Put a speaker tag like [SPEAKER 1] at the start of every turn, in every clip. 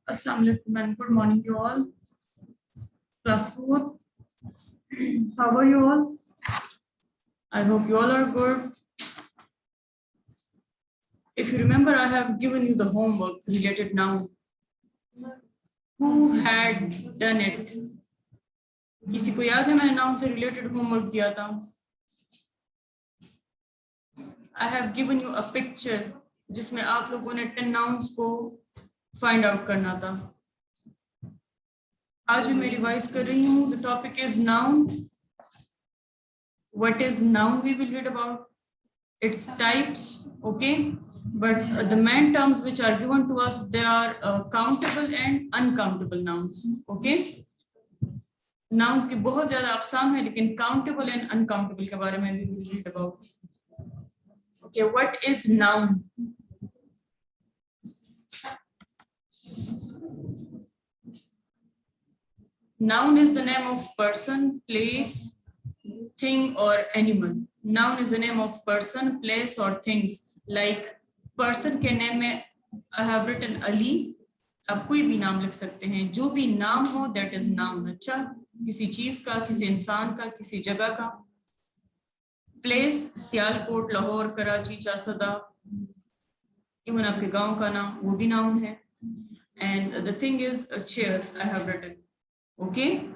[SPEAKER 1] Assalamu alaikum and good morning you all. Class 4. How are you all? I hope you all are good. If you remember, I have given you the homework related noun. Who had done it? किसी को याद है मैंने noun से related homework दिया था? I have given you a picture जिसमें आप लोगों ने 10 nouns को find out करना था. आज भी मैं रिवाइज कर रही हूँ. The topic is noun. What is noun? We will read about its types, okay? But the main terms which are given to us, they are countable and uncountable nouns, okay? Nouns की बहुत ज़्यादा अक़साम है, लेकिन countable and uncountable के बारे में we will read about. Okay, what is noun? Noun is the name of person, place, thing or animal. Noun is the name of person, place or things. Like person के name में I have written Ali. आप कोई भी नाम लिख सकते हैं. जो भी नाम हो that is noun. अच्छा, किसी चीज का, किसी इंसान का, किसी जगह का. Place सियालकोट, लाहौर, कराची, चारसदा. Even आपके गांव का नाम वो भी noun है. And the thing is a chair I have written. Okay.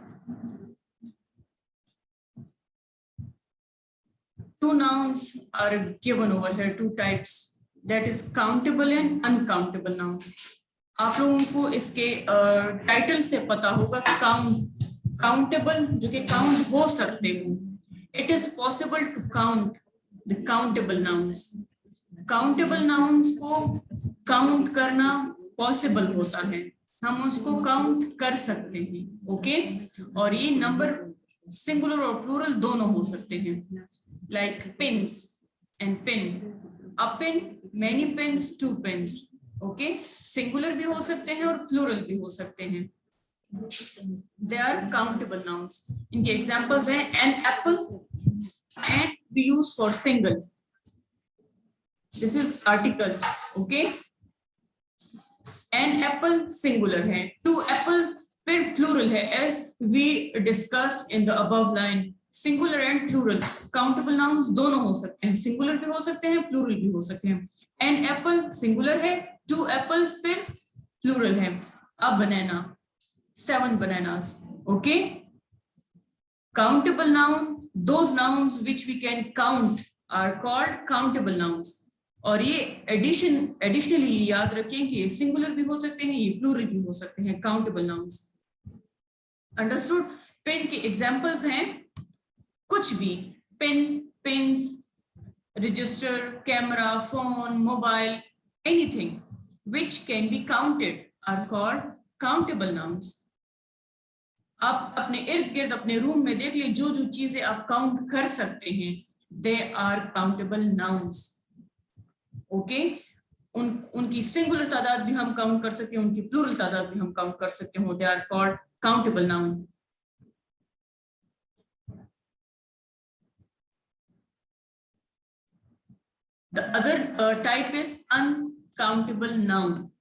[SPEAKER 1] Two nouns are given over here, two types. That is countable and uncountable noun. आप लोगों को इसके टाइटल से पता होगा कि countable जो कि count हो सकते हो. It is possible to count the countable nouns. Countable nouns को count करना possible होता है. हम उसको count कर सकते हैं, okay? और ये number singular और plural दोनों हो सकते हैं. Like pins and pin. A pin, many pins, 2 pins. Okay? Singular भी हो सकते हैं और plural भी हो सकते हैं. They are countable nouns. इनके examples हैं an apple and we use for single. This is article. Okay? An apple singular है. 2 apples फिर plural है as we discussed in the above line. Singular and plural. Countable nouns दोनों हो सकते हैं. Singular भी हो सकते हैं, plural भी हो सकते हैं. An apple singular है, 2 apples फिर plural है. A banana, 7 bananas. Okay? Countable noun, those nouns which we can count are called countable nouns. और ये additionally याद रखें कि ये singular भी हो सकते हैं, ये plural भी हो सकते हैं. Countable nouns. Understood? Pen के examples हैं कुछ भी. Pen, pins, register, camera, phone, mobile, anything which can be counted are called countable nouns. आप अपने इर्द गिर्द अपने रूम में देख लीजिए जो जो चीजें आप काउंट कर सकते हैं, they are countable nouns. Okay? उनकी सिंगुलर तादाद भी हम काउंट कर सकते हैं, उनकी प्लूरल तादाद भी हम काउंट कर सकते हैं. They are called countable noun. The other type is uncountable noun.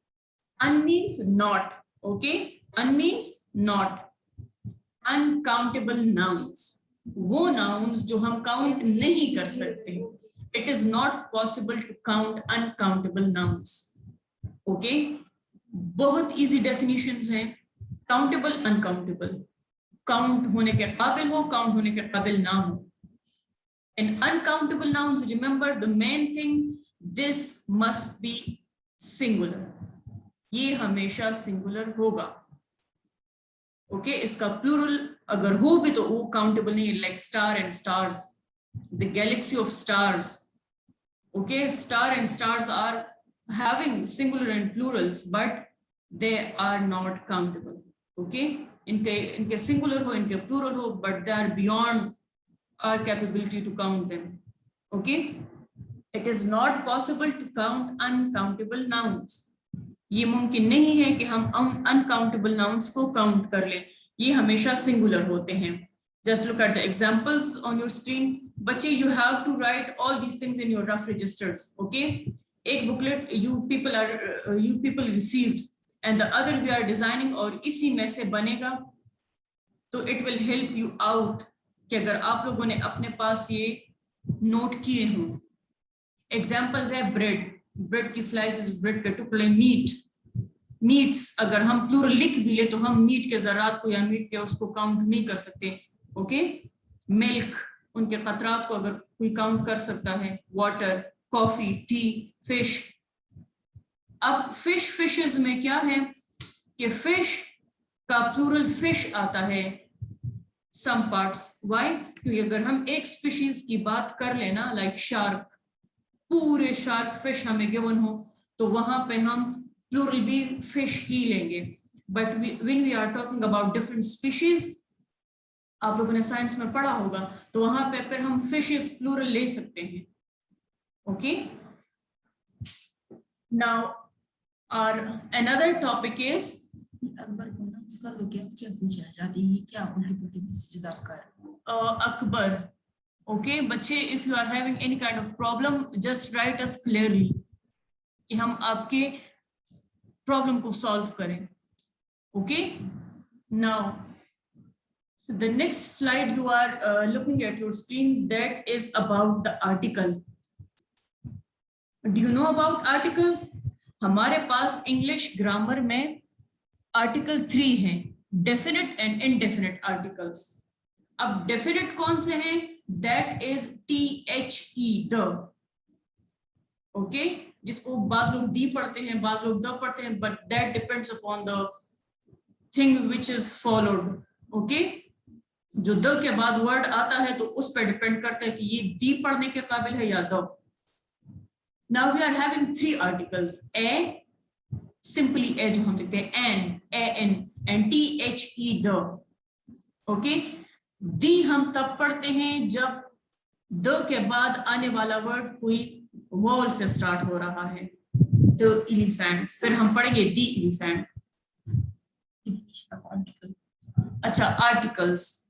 [SPEAKER 1] Un means not. Okay? Un means not. Uncountable nouns. वो nouns जो हम count नहीं कर सकते. It is not possible to count uncountable nouns. Okay? बहुत easy definitions हैं. Countable, uncountable. Count होने के काबिल हो, count होने के काबिल ना हो. In uncountable nouns, remember the main thing, this must be singular. ये हमेशा singular होगा. Okay, इसका plural अगर हो भी तो वो countable नहीं है, like star and stars. The galaxy of stars. Okay, star and stars are having singular and plurals, but they are not countable. Okay, इनके singular हो, इनके plural हो, but they are beyond our capability to count them. Okay, it is not possible to count uncountable nouns. ये मुमकिन नहीं है कि हम uncountable nouns को count कर लें. ये हमेशा singular होते हैं. Just look at the examples on your screen. बच्चे, you have to write all these things in your rough registers. Okay, एक booklet you people received and the other we are designing और इसी में से बनेगा, तो it will help you out कि अगर आप लोगों ने अपने पास ये नोट किए हों। एग्जाम्पल्स है ब्रेड की स्लाइसेस, ब्रेड के टुकड़े, मीट्स अगर हम प्लूरल लिख भी ले तो हम मीट के ज़रात को या मीट के उसको काउंट नहीं कर सकते। ओके, मिल्क उनके कतरात को अगर कोई काउंट कर सकता है, वाटर, कॉफी, टी, फिश। अब फिशेस में क्या है कि फिश का प्लूरल फिश आता है सम पार्ट्स। व्हाई? क्योंकि अगर हम एक स्पीशीज की बात कर लेना, लाइक शार्क, पूरे शार्क फिश हमें गिवन हो तो वहां पे हम प्लूरल भी फिश ही लेंगे। But when we are talking about different species, आप लोगों ने साइंस में पढ़ा होगा, तो वहां पे फिर हम फिशेस प्लूरल ले सकते हैं। ओके, नाउ और अनदर टॉपिक इज
[SPEAKER 2] अकबर को ना उसका तो क्या पूछा जाती है, क्या उल्टी पुल्टी मैसेज आप कर
[SPEAKER 1] अकबर। ओके बच्चे, if you are having any kind of problem just write us clearly कि हम आपके प्रॉब्लम को सॉल्व करें। Okay, now the next slide you are looking at your screens, that is about the article. Do you know about articles? हमारे पास English grammar में article 3 हैं, definite and indefinite articles. अब definite कौन से हैं? That is THE, the. Okay, जिसको बाद लोग दी पढ़ते हैं, बाद लोग द पढ़ते हैं, but that depends upon the thing which is followed. Okay, जो द के बाद वर्ड आता है तो उस पर डिपेंड करता है कि ये दी पढ़ने के काबिल है या the. Now we are having 3 articles, a, simply a जो हम लिखते हैं, an, and THE, the. Okay, the हम तब पढ़ते हैं जब द के बाद आने वाला वर्ड कोई वॉल से स्टार्ट हो रहा है, द एलिफेंट, फिर हम पढ़ेंगे दी एलिफेंट। अच्छा, articles,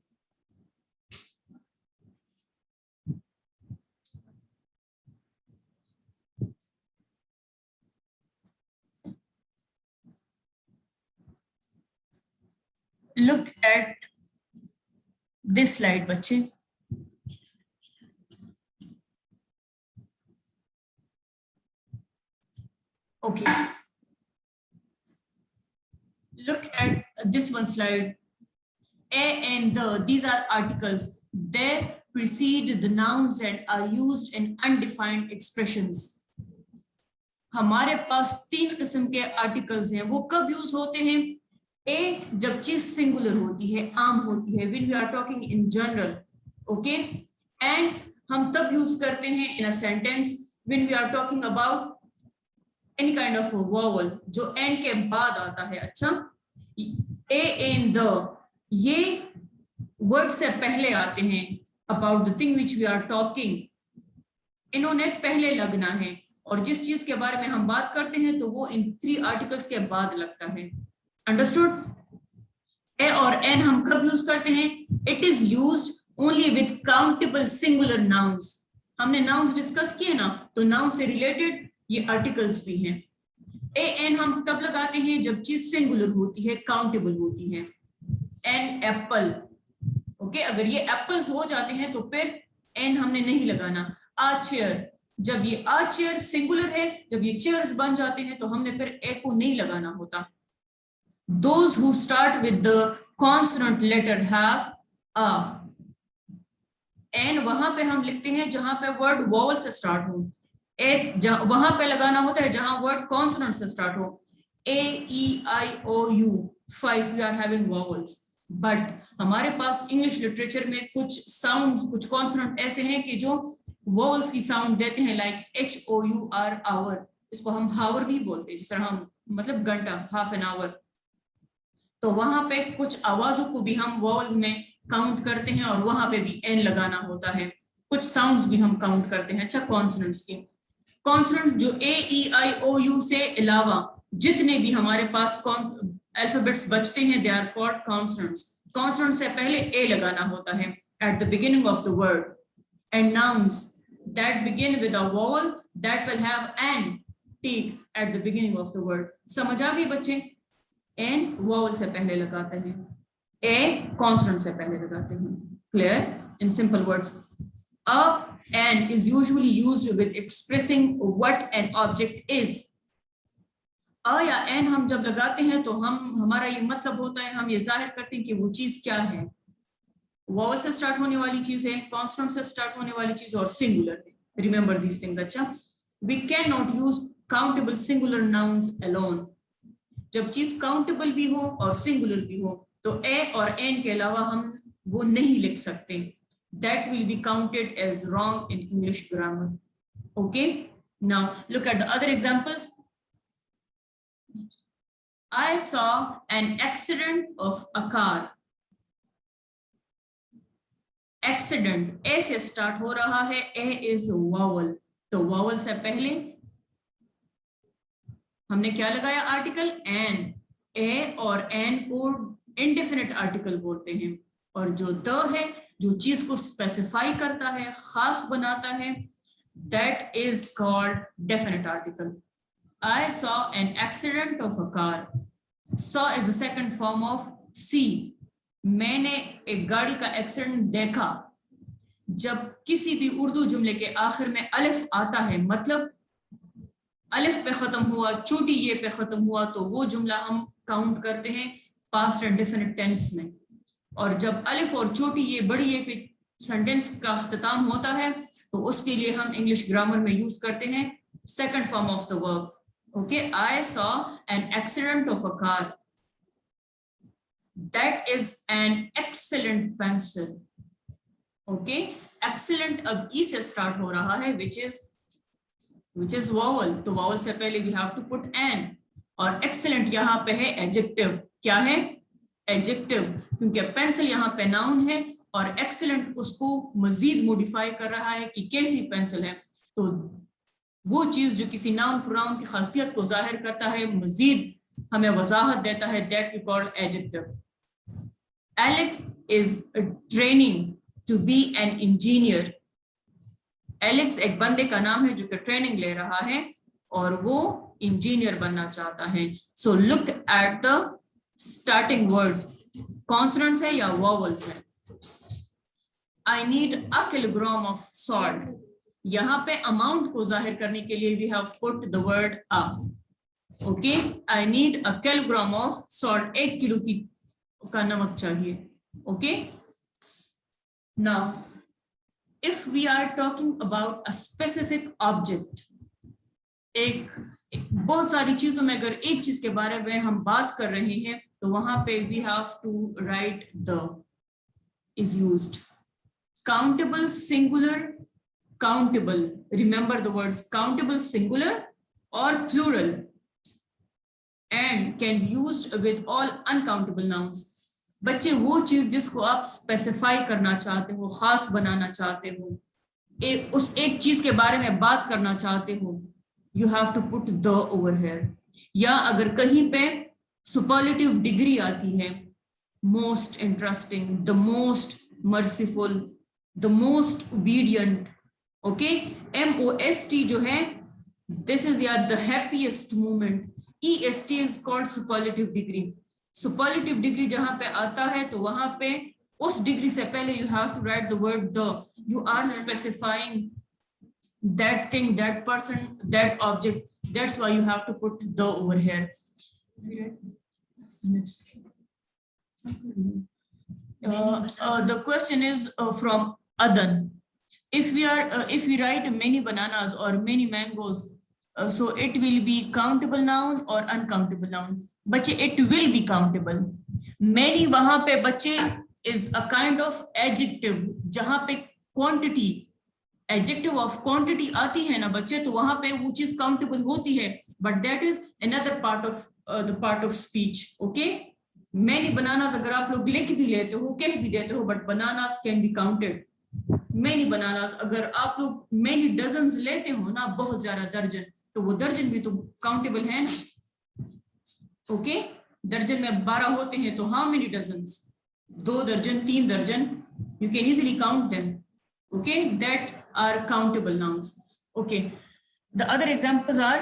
[SPEAKER 1] look at this slide बच्चे। Okay, look at this one slide. A and the, these are articles. They precede the nouns and are used in undefined expressions. हमारे पास 3 किस्म के आर्टिकल्स हैं। वो कब यूज होते हैं? ए, जब चीज सिंगुलर होती है, आम होती है, when we are talking in general, okay, and हम तब यूज करते हैं in a sentence when we are talking about any kind of a vowel जो n के बाद आता है। अच्छा, a and the, ये वर्ड से पहले आते हैं, about the thing which we are talking, इन्होंने पहले लगना है, और जिस चीज के बारे में हम बात करते हैं तो वो इन 3 आर्टिकल्स के बाद लगता है। अंडरस्टूड? ए और एन हम कब यूज करते हैं? It is used only with countable singular nouns. हमने नाउन्स डिस्कस किए ना, तो नाउन से रिलेटेड ये आर्टिकल्स भी हैं। ए एन हम तब लगाते हैं जब चीज सिंगुलर होती है, काउंटेबल होती है। एन एप्पल, ओके, अगर ये एप्पल्स हो जाते हैं तो फिर एन हमने नहीं लगाना। आ चेयर, जब ये आ चेयर सिंगुलर है, जब ये चेयर्स बन जाते हैं तो हमने फिर ए को नहीं लगाना होता। Those who start with the consonant letter have a, and वहां पे हम लिखते हैं जहां पे वर्ड वॉवल से स्टार्ट हो। ए वहां पे लगाना होता है जहां वर्ड कॉन्सोनेंट से स्टार्ट हो। A, E, I, O, U, 5 we are having vowels, but हमारे पास इंग्लिश लिटरेचर में कुछ साउंड्स, कुछ कॉन्सोनेंट ऐसे हैं कि जो वॉवल्स की साउंड देते हैं, लाइक HOUR, आवर, इसको हम हावर भी बोलते हैं, जिस तरह हम मतलब घंटा, हाफ एन आवर। तो वहां पे कुछ आवाजों को भी हम वॉवल्स में काउंट करते हैं और वहां पे भी एन लगाना होता है। कुछ साउंड्स भी हम काउंट करते हैं। अच्छा, कॉन्सोनेंट्स के, कॉन्सोनेंट्स जो A, E, I, O, U से अलावा जितने भी हमारे पास अल्फाबेट्स बचते हैं, they are called consonants. Consonant से पहले ए लगाना होता है at the beginning of the word, and nouns that begin with a vowel that will have an टीक at the beginning of the word. समझ आ गई बच्चे? एन वोवल से पहले लगाते हैं, ए कॉन्सोनेंट से पहले लगाते हैं। Clear? In simple words, a and is usually used with expressing what an object is। अ या एन हम जब लगाते हैं तो हमारा ये मतलब होता है, हम ये जाहिर करते हैं कि वो चीज क्या है। वॉवल से स्टार्ट होने वाली चीज है, कॉन्सोनेंट से स्टार्ट होने वाली चीज और सिंगुलर है। Remember these things. अच्छा, we can not use countable singular nouns alone. जब चीज काउंटेबल भी हो और सिंगुलर भी हो तो ए और एन के अलावा हम वो नहीं लिख सकते। That will be counted as wrong in English grammar. Okay, now look at the other examples. I saw an accident of a car। Accident A से start हो रहा है, A is vowel, तो vowel से पहले हमने क्या लगाया? Article an। A और an को indefinite आर्टिकल बोलते हैं, और जो द है जो चीज को स्पेसिफाई करता है, खास बनाता है, that is called definite article। I saw an accident of a car। saw is the second form of see। मैंने एक गाड़ी का एक्सीडेंट देखा। जब किसी भी उर्दू जुमले के आखिर में अलिफ आता है, मतलब अलिफ पे खत्म हुआ, छोटी ये पे खत्म हुआ, तो वो जुमला हम काउंट करते हैं पास्ट एंड डेफिनेट टेंस में। और जब अलिफ और छोटी ये बड़ी ये पे सेंटेंस का अख्तिताम होता है तो उसके लिए हम इंग्लिश ग्रामर में यूज करते हैं second form of the verb. Okay, I saw an accident of a car. That is an excellent pencil. Okay, excellent अब ई से स्टार्ट हो रहा है, विच इज वॉवल, तो वॉवल से पहले we have to put an, और excellent यहाँ पे है एडजेक्टिव। क्या है? एडजेक्टिव, क्योंकि पेंसिल यहाँ पे नाउन है और एक्सीलेंट उसको मजीद मॉडिफाई कर रहा है कि कैसी पेंसिल है। तो वो चीज जो किसी नाउन प्रोनाउन की खासियत को जाहिर करता है, मजीद हमें वजाहत देता है, that we call adjective. Alex is training to be an engineer. Alex एक बंदे का नाम है जो कि ट्रेनिंग ले रहा है और वो इंजीनियर बनना चाहता है। So look at the starting words, consonants है या वॉवल्स है। I need a kilogram of salt. यहाँ पे अमाउंट को जाहिर करने के लिए we have put the word a. Okay, I need a kilogram of salt, 1 kilo का नमक चाहिए। Okay, now if we are talking about a specific object, एक बहुत सारी चीजों में अगर एक चीज के बारे में हम बात कर रहे हैं तो वहां पे we have to write the is used। countable singular, countable, remember the words countable singular or plural, and can be used with all uncountable nouns। बच्चे वो चीज जिसको आप स्पेसिफाई करना चाहते हो, खास बनाना चाहते हो, उस एक चीज के बारे में बात करना चाहते हो, you have to put the over here. या अगर कहीं पे सुपरलेटिव डिग्री आती है, most interesting, the most merciful, the most obedient, okay, MOST जो है दिस इज या the happiest moment, EST is called superlative degree. Superlative degree जहां पे आता है तो वहां पे उस डिग्री से पहले you have to write the word the. You are specifying that thing, that person, that object, that's why you have to put the over here. The question is from Adan। if we write many bananas or many mangoes, so it will be countable noun or uncountable noun? बच्चे it will be countable। many वहां पे बच्चे is a kind of adjective, जहां पे quantity, adjective of quantity आती है ना बच्चे, तो वहां पे वो चीज countable होती है, but that is another part of the part of speech। okay, many bananas अगर आप लोग लिख भी लेते हो, कह भी देते हो, but bananas can be counted। many bananas अगर आप लोग many dozens लेते हो ना, बहुत ज्यादा दर्जन, तो वो दर्जन भी तो काउंटेबल है ना। ओके, दर्जन में 12 होते हैं तो हाउ मेनी डजन्स? 2 दर्जन, 3 दर्जन, you can easily count them. Okay, that are countable nouns. Okay, the other examples are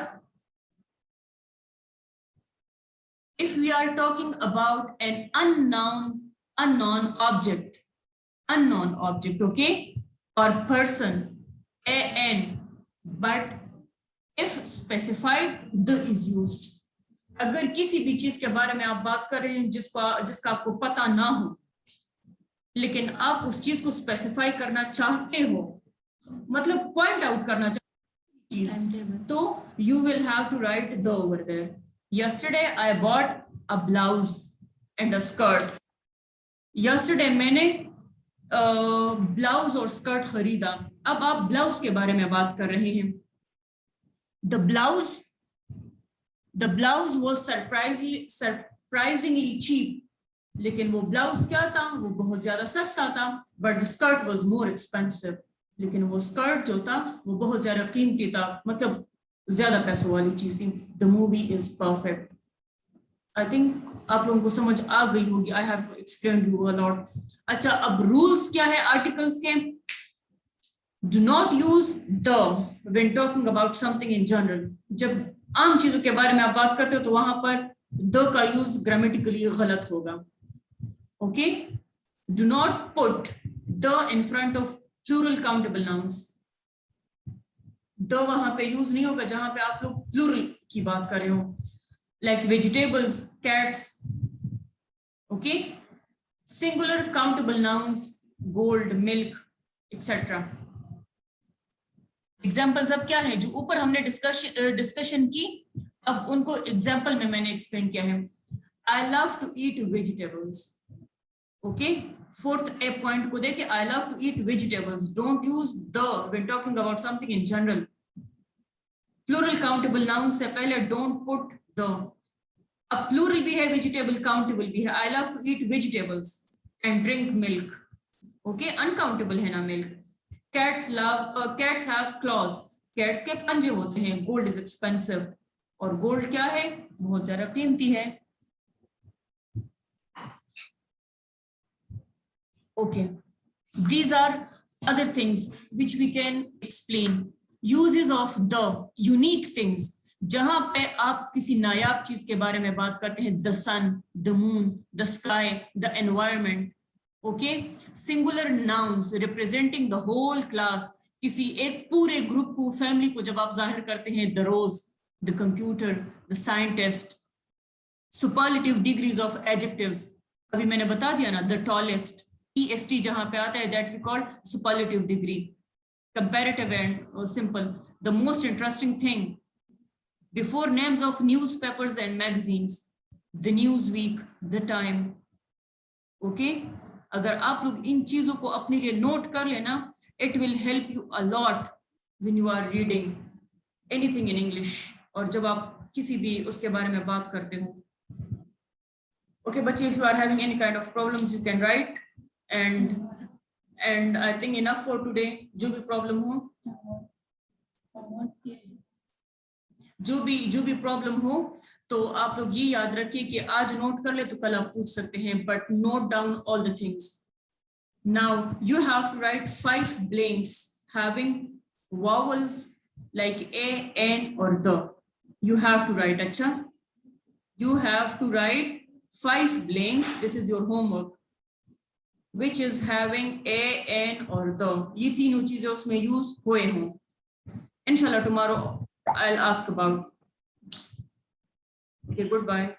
[SPEAKER 1] if we are talking about an unknown object, okay, or person, an, but if specified, the is used. अगर किसी भी चीज के बारे में आप बात कर रहे हैं जिसका आपको पता ना हो, लेकिन आप उस चीज को स्पेसिफाई करना चाहते हो, मतलब पॉइंट आउट करना चाहते चीज, तो you will have to write the over there. Yesterday I bought a blouse and a skirt. Yesterday मैंने ब्लाउज और स्कर्ट खरीदा. अब आप ब्लाउज के बारे में बात कर रहे हैं. The blouse was surprisingly cheap. लेकिन वो ब्लाउज क्या था, वो बहुत ज्यादा सस्ता था. But the skirt was more expensive. लेकिन वो स्कर्ट जो था वो बहुत ज्यादा कीमती था, मतलब ज्यादा पैसों वाली चीज थी. The movie is perfect. I think आप लोगों को समझ आ गई होगी. I have explained you a lot. अच्छा, अब रूल्स क्या है आर्टिकल्स के? Do not use the when talking about something in general. जब आम चीजों के बारे में आप बात करते हो तो वहां पर the का यूज ग्रामेटिकली गलत होगा. Okay? Do not put the in front of plural countable nouns. the वहां पे यूज नहीं होगा जहां पे आप लोग प्लूरल की बात कर रहे हो, like vegetables, cats. Okay? Singular countable nouns, gold, milk, etc. Examples अब क्या है जो ऊपर हमने डिस्कशन की, अब उनको एग्जाम्पल में मैंने एक्सप्लेन किया है. I love to eat vegetables. Okay, fourth A point को देखे, I love to eat vegetables. Don't use the when talking about something in general. Plural countable noun से पहले डोंट पुट द. अब plural भी है, vegetable countable भी है. I love to eat vegetables and drink milk. Okay, uncountable है ना milk. Cats have claws. Cats के पंजे होते हैं. Gold is expensive. और gold क्या है? बहुत ज्यादा कीमती है. Okay. These are other things which we can explain. Uses of the unique things. जहां पे आप किसी नायाब चीज के बारे में बात करते हैं. The sun, the moon, the sky, the environment. Okay, singular nouns representing the whole class. किसी एक पूरे ग्रुप को, फैमिली को जब आप जाहिर करते हैं, the rose, the computer, the scientist. Superlative degrees of adjectives. अभी मैंने बता दिया ना, the tallest, est जहां पे आता है, that we call superlative degree. Comparative and simple. The most interesting thing. Before names of newspapers and magazines, the Newsweek, the Time. Okay. अगर आप लोग इन चीजों को अपने लिए नोट कर लेना, it will help you a lot when you are reading anything in English, और जब आप किसी भी उसके बारे में बात करते हो. Okay बच्चे, if you are having any kind of problems you can write, and I think enough for today. जो भी प्रॉब्लम हो, तो आप लोग ये याद रखिए कि आज नोट कर ले तो कल आप पूछ सकते हैं, but note down all the things. Now you have to write 5 blanks having vowels like a, n or the. You have to write. अच्छा, you have to write 5 blanks. This is your homework, which is having a, n or the. ये तीनों चीजें उसमें use हुए हों. Inshallah tomorrow I'll ask about. Okay, goodbye.